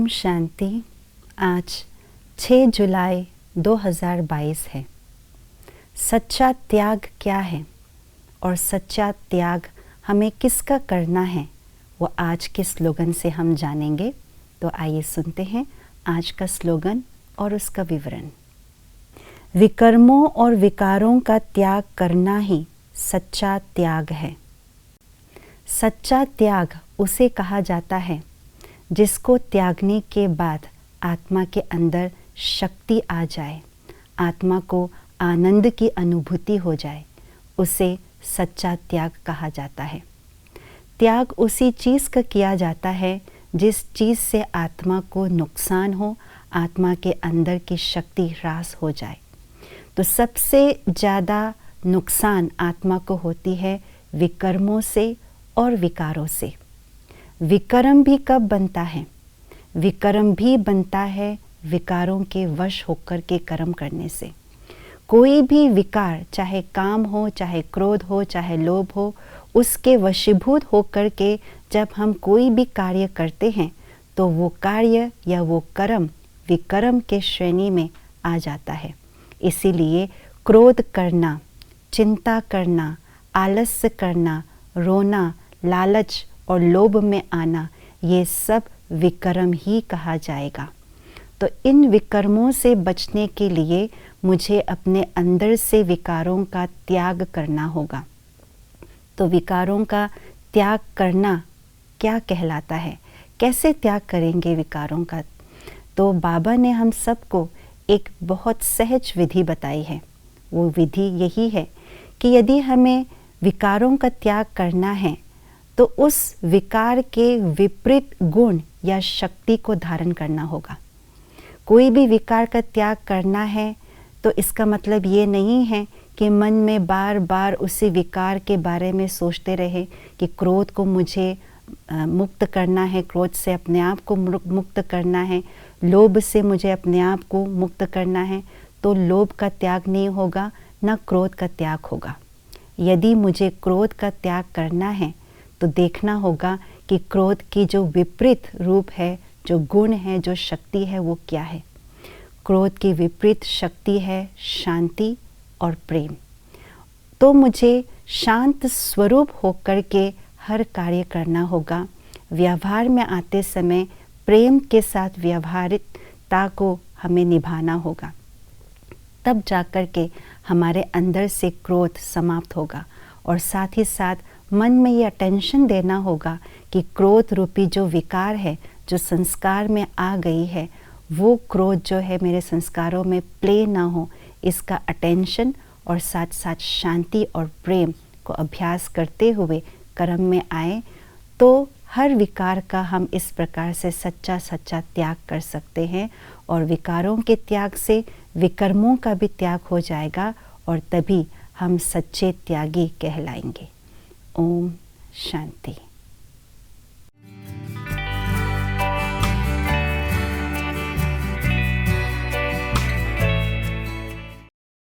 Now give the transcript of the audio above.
ओम शांति। आज 6 जुलाई 2022 है। सच्चा त्याग क्या है और सच्चा त्याग हमें किसका करना है, वो आज के स्लोगन से हम जानेंगे। तो आइए सुनते हैं आज का स्लोगन और उसका विवरण। विकर्मों और विकारों का त्याग करना ही सच्चा त्याग है। सच्चा त्याग उसे कहा जाता है जिसको त्यागने के बाद आत्मा के अंदर शक्ति आ जाए, आत्मा को आनंद की अनुभूति हो जाए, उसे सच्चा त्याग कहा जाता है। त्याग उसी चीज़ का किया जाता है जिस चीज़ से आत्मा को नुकसान हो, आत्मा के अंदर की शक्ति ह्रास हो जाए। तो सबसे ज़्यादा नुकसान आत्मा को होती है विकर्मों से और विकारों से। विकर्म भी कब बनता है? विकर्म भी बनता है विकारों के वश होकर के कर्म करने से। कोई भी विकार, चाहे काम हो, चाहे क्रोध हो, चाहे लोभ हो, उसके वशीभूत होकर के जब हम कोई भी कार्य करते हैं तो वो कार्य या वो कर्म विकर्म के श्रेणी में आ जाता है। इसीलिए क्रोध करना, चिंता करना, आलस्य करना, रोना, लालच और लोभ में आना, ये सब विकर्म ही कहा जाएगा। तो इन विकर्मों से बचने के लिए मुझे अपने अंदर से विकारों का त्याग करना होगा। तो विकारों का त्याग करना क्या कहलाता है? कैसे त्याग करेंगे विकारों का? तो बाबा ने हम सबको एक बहुत सहज विधि बताई है। वो विधि यही है कि यदि हमें विकारों का त्याग करना है तो उस विकार के विपरीत गुण या शक्ति को धारण करना होगा। कोई भी विकार का त्याग करना है तो इसका मतलब ये नहीं है कि मन में बार बार उसी विकार के बारे में सोचते रहे कि क्रोध को मुझे मुक्त करना है, क्रोध से अपने आप को मुक्त करना है, लोभ से मुझे अपने आप को मुक्त करना है। तो लोभ का त्याग नहीं होगा, न क्रोध का त्याग होगा। यदि मुझे क्रोध का त्याग करना है तो देखना होगा कि क्रोध की जो विपरीत रूप है, जो गुण है, जो शक्ति है, वो क्या है। क्रोध की विपरीत शक्ति है शांति और प्रेम। तो मुझे शांत स्वरूप होकर के हर कार्य करना होगा। व्यवहार में आते समय प्रेम के साथ व्यवहारिकता को हमें निभाना होगा। तब जाकर के हमारे अंदर से क्रोध समाप्त होगा। और साथ ही साथ मन में ये अटेंशन देना होगा कि क्रोध रूपी जो विकार है, जो संस्कार में आ गई है, वो क्रोध जो है मेरे संस्कारों में प्ले ना हो, इसका अटेंशन और साथ साथ शांति और प्रेम को अभ्यास करते हुए कर्म में आए तो हर विकार का हम इस प्रकार से सच्चा त्याग कर सकते हैं। और विकारों के त्याग से विकर्मों का भी त्याग हो जाएगा और तभी हम सच्चे त्यागी कहलाएंगे। ओम शांति।